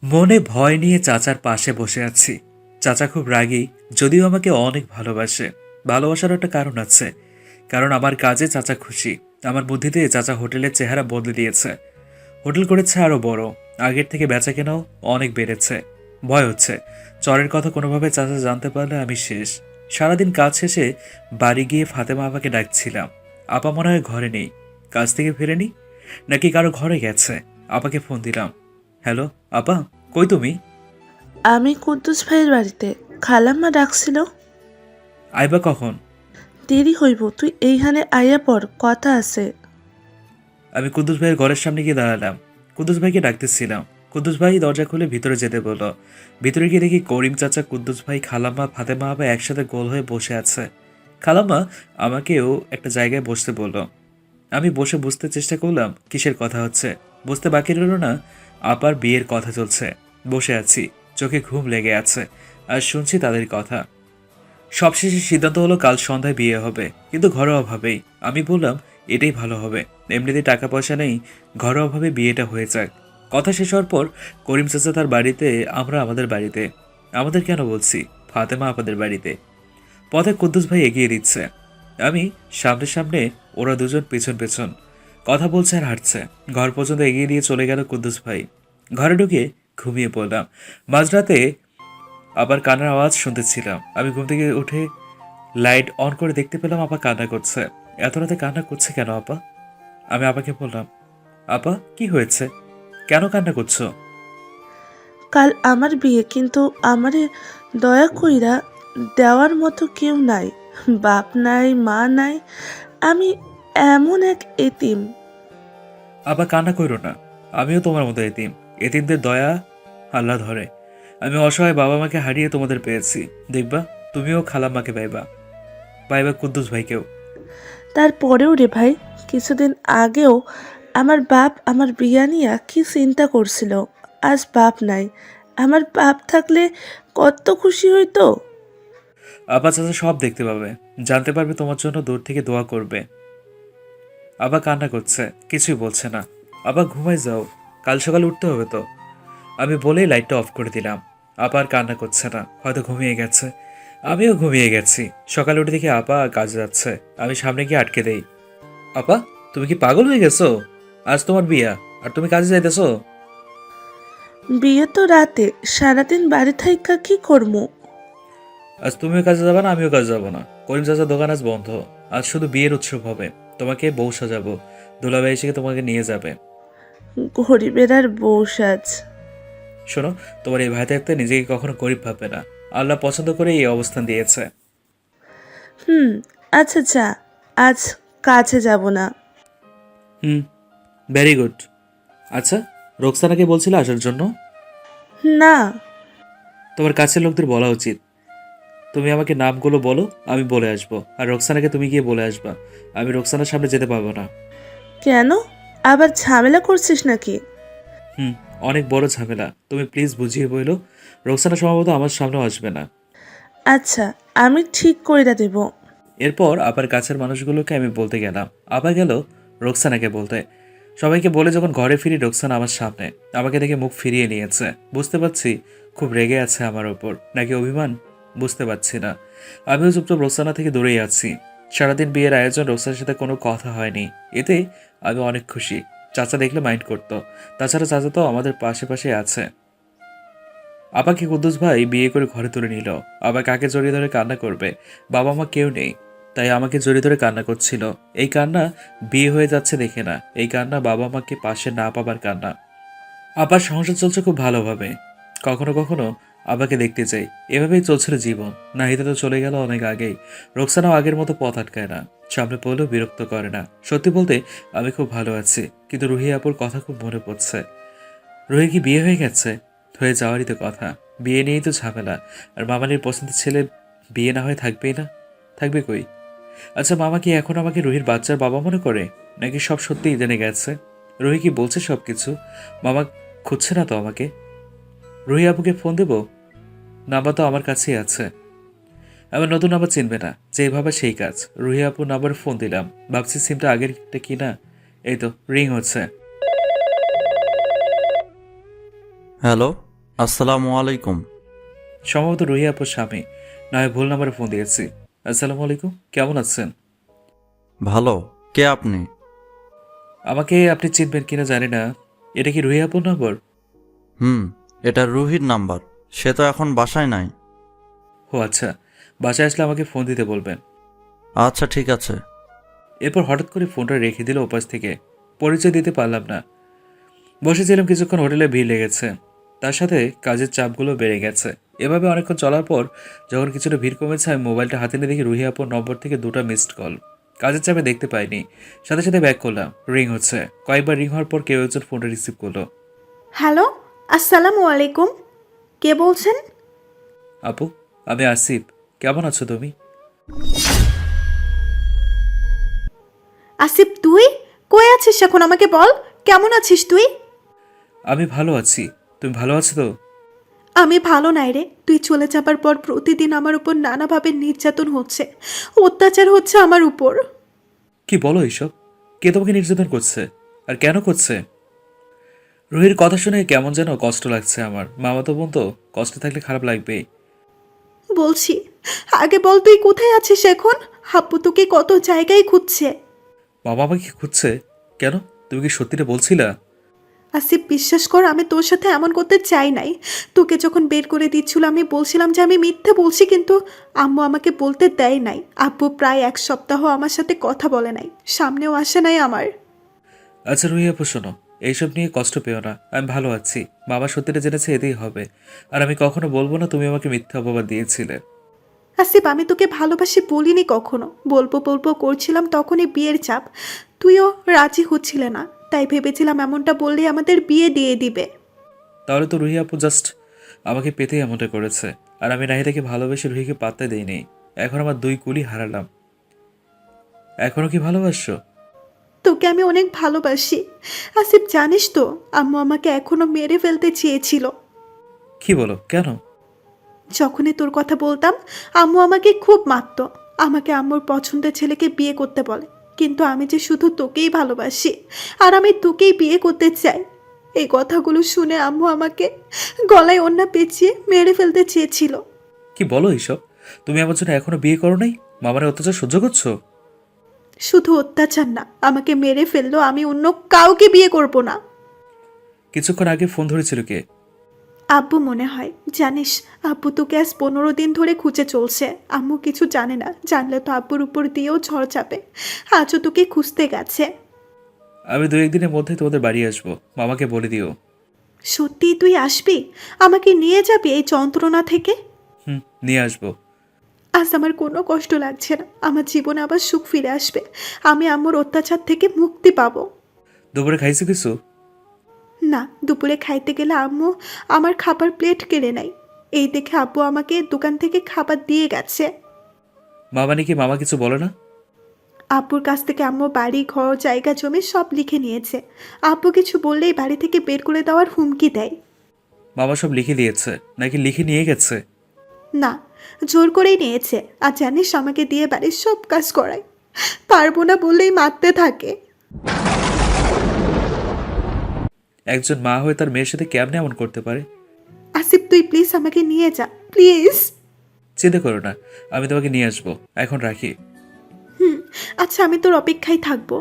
মনে ভয় নিয়ে চাচার পাশে বসে আছি। চাচা খুব রাগী, যদিও আমাকে অনেক ভালোবাসে। ভালোবাসার একটা কারণ আছে, কারণ আমার কাজে চাচা খুশি। আমার বুদ্ধিতে চাচা হোটেলের চেহারা বদলে দিয়েছে। হোটেল করেছে আরো বড়, আগের থেকে বেচা কেনাও অনেক বেড়েছে। ভয় হচ্ছে চরের কথা কোনোভাবে চাচা জানতে পারলে আমি শেষ। সারাদিন কাজ শেষে বাড়ি গিয়ে ফাতেমা আপাকে ডাকছিলাম। আপা মনে হয় ঘরে নেই, কাজ থেকে ফেরেনি, নাকি কারো ঘরে গেছে। আপাকে ফোন দিলাম। হ্যালো আপা, কই তুমি? আমি কুদ্দুস ভাইয়ের বাড়িতে। খালাম্মা ডাকছিল। আইবা কখন? দেরি হইব, তুই এইখানে আইয়া পড়, কথা আছে। আমি কুদ্দুস ভাইয়ের ঘরের সামনে গিয়ে দাঁড়ালাম। কুদ্দুস ভাইকে ডাকতেছিলাম। কুদ্দুস ভাই দরজা খুলে ভিতরে যেতে বলল। ভিতরে গিয়ে দেখি করিম চাচা, কুদ্দুস ভাই, খালাম্মা, ফাতেমা আপা একসাথে গোল হয়ে বসে আছে। খালাম্মা আমাকেও একটা জায়গায় বসতে বলল। আমি বসে বুঝতে চেষ্টা করলাম কিসের কথা হচ্ছে। বুঝতে বাকি রইল না, আপার বিয়ের কথা চলছে। বসে আছি, চোখে ঘুম লেগে আছে, আর শুনছি তাদের কথা। সবশেষে সিদ্ধান্ত হলো কাল সন্ধ্যায় বিয়ে হবে, কিন্তু ঘরোয়াভাবেই। আমি বললাম এটাই ভালো হবে, এমনিতে টাকা পয়সা নেই, ঘরোয়াভাবে বিয়েটা হয়ে যাক। কথা শেষ হওয়ার পর করিম চাচা তার বাড়িতে, আমরা আমাদের বাড়িতে। আমাদের কেন বলছি, ফাতেমা আপাদের বাড়িতে। পথে কুদ্দুস ভাই এগিয়ে দিচ্ছে, আমি সামনে সামনে, ওরা দুজন পেছন পেছন। কথা বলছে আর হাঁটছে। ঘর পর্যন্ত এগিয়ে দিয়ে চলে গেল কুদ্দুস ভাই। ঘরে ঢুকে ঘুমিয়ে পড়লাম। মাঝরাতে আবার কান্নার আওয়াজ শুনতেছিলাম। আমি ঘুম থেকে উঠে লাইট অন করে দেখতে পেলাম আপা কান্না করছে। এত রাতে কান্না করছে কেন আপা? আমি আপাকে বললাম, আপা কি হয়েছে, কেন কান্না করছো? কাল আমার বিয়ে, কিন্তু আমারে দয়া কইরা দেওয়ার মতো কেউ নাই। বাপ নাই, মা নাই। আমি এমন এক এতিম। আপা কান্না করো না, আমিও তোমার মতো এতিম। এতিমদের দয়া আল্লাহ ধরে। আমি অসহায় বাবা মাকে হারিয়ে তোমাদের পেয়েছি। দেখবা তুমিও খালাম্মাকে পাইবা, পাইবা কুদ্দুস ভাইকেও। তারপরেও রে ভাই, কিছুদিন আগেও আমার বাপ আমার বিয়া নিয়া কি চিন্তা করছিল। আজ বাপ নাই। আমার বাপ থাকলে কত খুশি হইতো। আপা চাচা সব দেখতে পাবে, জানতে পারবে, তোমার জন্য দূর থেকে দোয়া করবে। আবা কান্না করছে, কিছুই বলছে না। আবা ঘুমাই যাও, কাল সকালে উঠতে হবে তো। আমি বলেই লাইটটা অফ করে দিলাম। আপা আর কান্না করছে না, হয়তো ঘুমিয়ে গেছে। আমিও ঘুমিয়ে গেছি। সকালে উঠে দেখি আপা কাজে যাচ্ছে। আমি সামনে গিয়ে আটকে দেই। আপা, তুমি কি পাগল হয়ে গেছো? আজ তোমার বিয়া, আর তুমি কাজে যাইতেছো? বিয়ে তো রাতে, সারাদিন বাড়ি থাইকা কি করমু? আজ তুমিও কাজে যাবে না, আমিও কাজে যাবো না। করিম চাচার দোকান আজ বন্ধ। আজ শুধু বিয়ের উৎসব হবে। তোমাকে বউ সাজাবো, দুলাভাই এসে তোমাকে নিয়ে যাবে। গরিবের আর বউ সাজ। শোনো, তোমার এই ভাই থাকতে নিজেকে কখনো গরিব ভাববে না। আল্লাহ পছন্দ করে এই অবস্থান দিয়েছে। হুম, আচ্ছা যা, আজ কাছে যাব না। হুম, ভেরি গুড। আচ্ছা, রোকসানাকে বলছিলে আসার জন্য? না। তোমার কাছের লোকদের বলা উচিত। তুমি আমাকে নামগুলো বলো, আমি বলে আসবো। আর রোকসানাকে তুমি গিয়ে বলে আসবা। আমি রোকসানার সামনে যেতে পারবো না। কেন? আবার ঝামেলা করছিস নাকি? হুম, অনেক বড় ঝামেলা। তুমি প্লিজ বুঝিয়ে বইলো। রোকসানা সম্ভবত আমার সামনেও আসবে না। আচ্ছা, আমি ঠিক কইরা দেব। এরপর আবার কাছের মানুষগুলোকে আমি বলতে গেলাম। আবার গেল রোকসানাকে বলতে। সবাইকে বলে যখন ঘরে ফিরি, রোকসানা আমার সামনে। আমাকে দেখে মুখ ফিরিয়ে নিয়েছে। বুঝতে পারছি খুব রেগে আছে আমার ওপর, নাকি অভিমান, বুঝতে পারছি না। আমিও চুপচাপ রোকসানা থেকে দূরেই আছি। সারাদিন বিয়ের আয়োজন, রোকসানার সাথে কোনো কথা হয়নি। এতে আমি অনেক খুশি। চাচা দেখলে মাইন্ড করতো। তাছাড়া চাচা তো আমাদের পাশে পাশে আছে। আপাকে কুদ্দুস ভাই বিয়ে করে ঘরে তুলে নিল। আবার কাকে জড়িয়ে ধরে কান্না করবে? বাবা মা কেউ নেই, তাই আমাকে জড়িয়ে ধরে কান্না করছিল। এই কান্না বিয়ে হয়ে যাচ্ছে দেখে না, এই কান্না বাবা মাকে পাশে না পাবার কান্না। আবার সংসার চলছে খুব ভালোভাবে। কখনো কখনো আবাকে দেখতে চাই। এভাবেই চলছিল জীবন। নাহিদা তো চলে গেল অনেক আগেই। রোকসানাও আগের মতো পথ আটকায় না, সামনে পড়লেও বিরক্ত করে না। সত্যি বলতে আমি খুব ভালো আছি, কিন্তু রুহি আপুর কথা খুব মনে পড়ছে। রুহি কি বিয়ে হয়ে গেছে? হয়ে যাওয়ারই তো কথা। বিয়ে নিয়েই তো ঝামেলা। আর মামালির পছন্দের ছেলে বিয়ে না হয়ে থাকবেই না, থাকবে কই? আচ্ছা, মামা কি এখন আমাকে রুহির বাচ্চার বাবা মনে করে, নাকি সব সত্যিই জেনে গেছে? রুহি কি বলছে সব কিছু? মামা খুঁজছে না তো আমাকে? রুহি আপুকে ফোন দেব? নাম্বার তো আমার কাছেই আছে। আমার নতুন নাম্বার চিনবে না, যেভাবে সেই কাজ। রুহি আপুর নাম্বারে ফোন দিলাম। ভাবছি সিমটা আগেরটা কি না। এই তো রিং হচ্ছে। হ্যালো। আসসালামু আলাইকুম। সম্ভবত রুহি আপুর স্বামী, নয় ভুল নাম্বারে ফোন দিয়েছি। আসসালামু আলাইকুম, কেমন আছেন? ভালো। কে আপনি? আমাকে আপনি চিনবেন কিনা জানি না। এটা কি রুহি আপুর নম্বর? এটা রুহির নাম্বার। সে তো এখন বাসায় নাই। ও আচ্ছা, বাসায় আসলে আমাকে ফোন দিতে বলবেন। আচ্ছা ঠিক আছে। এরপর হঠাৎ করে ফোনটা রেখে দিল ওপাশ থেকে। পরিচয় দিতে পারলাম না। বসেছিলাম কিছুক্ষণ, হোটেলে ভিড় লেগেছে, তার সাথে কাজের চাপগুলো বেড়ে গেছে। এভাবে অনেকক্ষণ চলার পর যখন কিছুটা ভিড় কমেছে, আমি মোবাইলটা হাতে নিয়ে দেখি রুহি আপুর নম্বর থেকে 2টা মিসড কল। কাজের চাপে দেখতে পাইনি, সাথে সাথে ব্যাক করলাম। রিং হচ্ছে। কয়েকবার রিং হওয়ার পর কেউ একজন ফোনটা রিসিভ করলো। হ্যালো, আসসালামু আলাইকুম। কে বলছেন? আপু, আমি আসিফ। কেমন আছো তুমি? আসিফ, তুই কই আছিস এখন? আমাকে বল, কেমন আছিস তুই? আমি ভালো আছি। তুমি ভালো আছো তো? আমি ভালো নাই রে। তুই চলে যাবার পর প্রতিদিন আমার উপর নানাভাবে নির্যাতন হচ্ছে, অত্যাচার হচ্ছে আমার উপর। কি বলো এইসব? কে তোমাকে নির্যাতন করছে? আর কেন করছে? রুহির কথা শুনে কেমন যেন কষ্ট লাগছে আমার। মামাতো বোন তো, কষ্ট থাকলে খারাপ লাগবেই। বলছি, আগে বল তুই কোথায় আছিস এখন? হাপ্পু তোকে কত জায়গায় খুঁজছে। বাবা আমাকে খুঁজছে? কেন? তুমি কি সত্যিটা বলছিলা? আসিফ, বিশ্বাস কর, আমি তোর সাথে এমন করতে চাই নাই। তোকে যখন বের করে দিচ্ছিল আমি বলছিলাম যে আমি মিথ্যে বলছি, কিন্তু আম্মু আমাকে বলতে দেয় নাই। আব্বু প্রায় 1 সপ্তাহ আমার সাথে কথা বলে নাই, সামনেও আসে নাই আমার। আচ্ছা রুহি আপু, শোনো, এইসব নিয়ে কষ্ট পেও না। আমি ভালো আছি। বাবা সত্যিটা জেনেছে, এতেই হবে। আর আমি কখনো বলবো না তুমি আমাকে মিথ্যা অপবাদ দিয়েছিলে। আসিফ, আমি তোকে ভালোবাসি বলিনি কখনো। বলবো বলবো করছিলাম, তখনই বিয়ের চাপ। তুইও রাজি হচ্ছিলে না, তাই ভেবেছিলাম এমনটা বললে আমাদের বিয়ে দিয়ে দিবে। তাহলে তো রুহি আপু জাস্ট আমাকে পেতেই এমনটা করেছে। আর আমি নাহিদাকে ভালোবেসে রুহিকে পাত্তা দেইনি। এখন আমার 2 কুলি হারালাম। এখনো কি ভালোবাসছো? তোকে আমি অনেক ভালোবাসি। আসিফ, জানিস তো, আম্মু আমাকে এখনো মেরে ফেলতে চেয়েছিল। কি বলো? কেন? যখনই তোর কথা বলতাম, আম্মু আমাকে খুব মারতো। আমাকে আম্মুর পছন্দের ছেলেকে বিয়ে করতে বলে, কিন্তু আমি যে শুধু তোকেই ভালোবাসি, আর আমি তোকেই বিয়ে করতে চাই। এই কথাগুলো শুনে আম্মু আমাকে গলায় ওড়না পেঁচিয়ে মেরে ফেলতে চেয়েছিল। কি বলো এইসব? তুমি আমার জন্য এখনো বিয়ে করো নাই? মামার অত্যাচার সহ্য করছো? শুধু অত্যাচার না, আমাকে মেরে ফেললো, আমি অন্য কাউকে বিয়ে করব না। কিছুক্ষণ আগে ফোন ধরেছিল কে? আব্বু মনে হয়। জানিস, আব্বু তোকে আজ 15 দিন ধরে খুঁজে চলছে। আম্মু কিছু জানে না, জানলে তো আব্বুর উপর দিয়েও ঝড় চাপে। আজও তোকে খুঁজতে গেছে। আমি 2-1 দিনের মধ্যে তোমাদের বাড়ি আসবো, মামাকে বলে দিও। সত্যিই তুই আসবি? আমাকে নিয়ে যাবি এই যন্ত্রণা থেকে? নিয়ে আসবো। আজ আমার কোনো কষ্ট লাগছে না, আমার জীবনে আবার সুখ ফিরে আসবে। আমি আম্মুর অত্যাচার থেকে মুক্তি পাবো। দুপুরে খাইছো কিছু? না, দুপুরে খাইতে গেলে আম্মু আমার খাবার প্লেট কেড়ে নেয়। এই দেখে আব্বু আমাকে দোকান থেকে খাবার দিয়ে গেছে। মামা নাকি মামা কিছু বলে না? আব্বুর কাছ থেকে আম্মু বাড়ি, ঘর, জায়গা, জমি সব লিখে নিয়েছে। আব্বু কিছু বললেই বাড়ি থেকে বের করে দেওয়ার হুমকি দেয়। মামা সব লিখে দিয়েছে নাকি লিখে নিয়ে গেছে? না, জোর করেই নিয়েছে। আর জানিস, আমাকে দিয়ে বাড়ির সব কাজ করায়। পারবো না বললেই মারতে থাকে। একজন মা হয়ে তার মেয়ের সাথে কেমনে এমন করতে পারে? আসিফ, তুই প্লিজ আমাকে নিয়ে যা, প্লিজ। চিন্তা করো না, আমি তোমাকে নিয়ে আসবো। এখন রাখি। আচ্ছা, আমি তোর অপেক্ষায় থাকবো।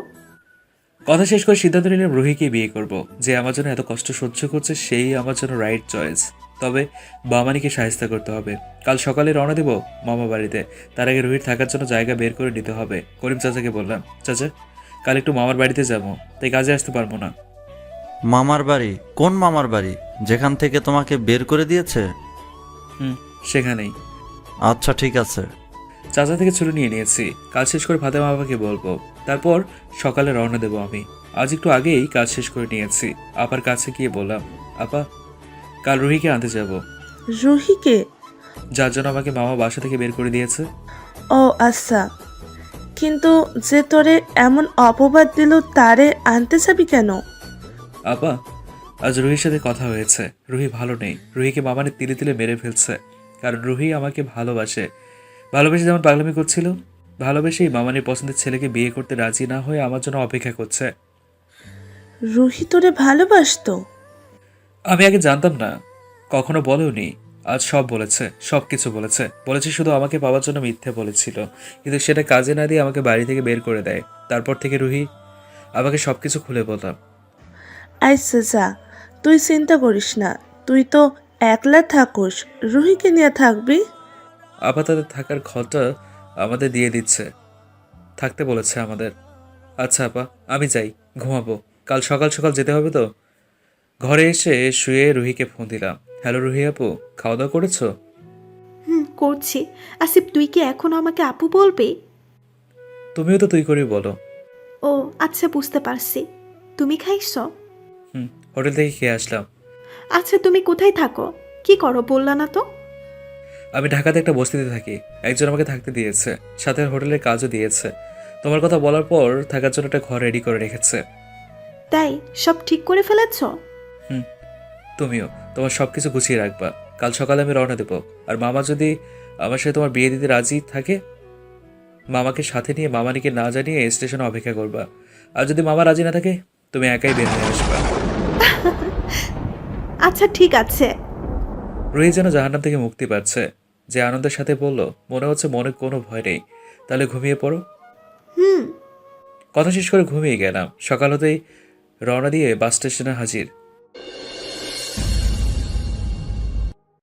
কথা শেষ করে সিদ্ধান্ত নিলাম রুহিকে বিয়ে করব। যে আমার জন্য এত কষ্ট সহ্য করছে সেই আমার জন্য রাইট চয়েস। তবে বামানিকে সাহায্য করতে হবে। কাল সকালে রওনা দেব মামা বাড়িতে। তার আগে রুহির থাকার জন্য জায়গা বের করে নিতে হবে। করিম চাচাকে বললাম, চাচা কাল একটু মামার বাড়িতে যাব, তাই কাজে আসতে পারবো না। মামার বাড়ি? কোন মামার বাড়ি? যেখান থেকে তোমাকে বের করে দিয়েছে? সেখানেই। আচ্ছা ঠিক আছে। চাচা থেকে ছুটি নিয়ে নিয়েছি। কাজ শেষ করে ফাতেমা বাবাকে বলবো। তারপর সকালে রওনা দেবো আমি। আজ একটু আগেই কাজ শেষ করে নিয়েছি। আপার কাছে গিয়ে বললাম, আপা কাল রুহিকে আনতে যাব, রুহিকে? যার জন্য আমাকে মামা বাসা থেকে বের করে দিয়েছে। ও আচ্ছা, কিন্তু যে তোরে এমন অপবাদ দিল তারে আনতে যাবি কেন? আপা, আজ রুহির সাথে কথা হয়েছে। রুহি ভালো নেই। রুহিকে মামানে তিলে তিলে মেরে ফেলছে। কারণ রুহি আমাকে ভালোবাসে। ভালোবেসে যেমন পাগলামি করছিল, ভালোবেসেই মামানির পছন্দের ছেলেকে বিয়ে করতে রাজি না হয়ে আমার জন্য অপেক্ষা করছে। রুহি তোরে ভালোবাসতো? আমি আগে জানতাম না। কখনো বলেওনি। আজ সব বলেছে, সব কিছু বলেছে। বলেছে শুধু আমাকে পাওয়ার জন্য মিথ্যে বলেছিল, কিন্তু সেটা কাজে না দিয়ে আমাকে বাড়ি থেকে বের করে দেয়। তারপর থেকে রুহি আমাকে সব কিছু খুলে বললাম। আচ্ছা যা, তুই চিন্তা করিস না, তুই তো একলা থাকোস, রুহিকে নিয়ে থাকবি। আপাতত থাকার ঘরটা আমাদের দিয়ে দিচ্ছে, থাকতে বলেছে আমাদের। আচ্ছা আপা, আমি যাই, ঘুমাবো। কাল সকাল সকাল যেতে হবে তো। ঘরে এসে শুয়ে রুহিকে ফোন দিলাম। হ্যালো রুহি আপু, খাওয়া দাওয়া করেছো? করছি। আসিফ, তুই কি এখন আমাকে আপু বলবি? তুমিও তো তুই করেই বলো। ও আচ্ছা, বুঝতে পারছি। তুমি খাইছ? হোটেল থেকে খেয়ে আসলাম। আচ্ছা, তুমি কোথায় থাকো, কি করো বললা না তো? আমি ঢাকাতে একটা বস্তিতে থাকি। একজন আমাকে থাকতে দিয়েছে, সাথে হোটেলের কাজও দিয়েছে। তোমার কথা বলার পর থাকার জন্য একটা ঘর রেডি করে রেখেছে। তাই সব ঠিক করে ফেলেছ? হুম, তুমিও তোমার সব কিছু গুছিয়ে রাখবা। কাল সকালে আমি রওনা দেবো। আর মামা যদি আমার সাথে তোমার বিয়ে দিতে রাজি থাকে, মামাকে সাথে নিয়ে মামানিকে না জানিয়ে স্টেশনে অপেক্ষা করবা। আর যদি মামা রাজি না থাকে, তুমি একাই বের হয়ে আসবা। আচ্ছা ঠিক আছে। রুহি যেন জাহান্নাম থেকে মুক্তি পাচ্ছে, যে আনন্দের সাথে বলল, মনে হচ্ছে মনে কোনো ভয় নেই। তাহলে ঘুমিয়ে পড়ো। হুম। কথা শেষ করে ঘুমিয়ে গেলাম। সকাল হতেই রওনা দিয়ে বাস স্টেশনে হাজির।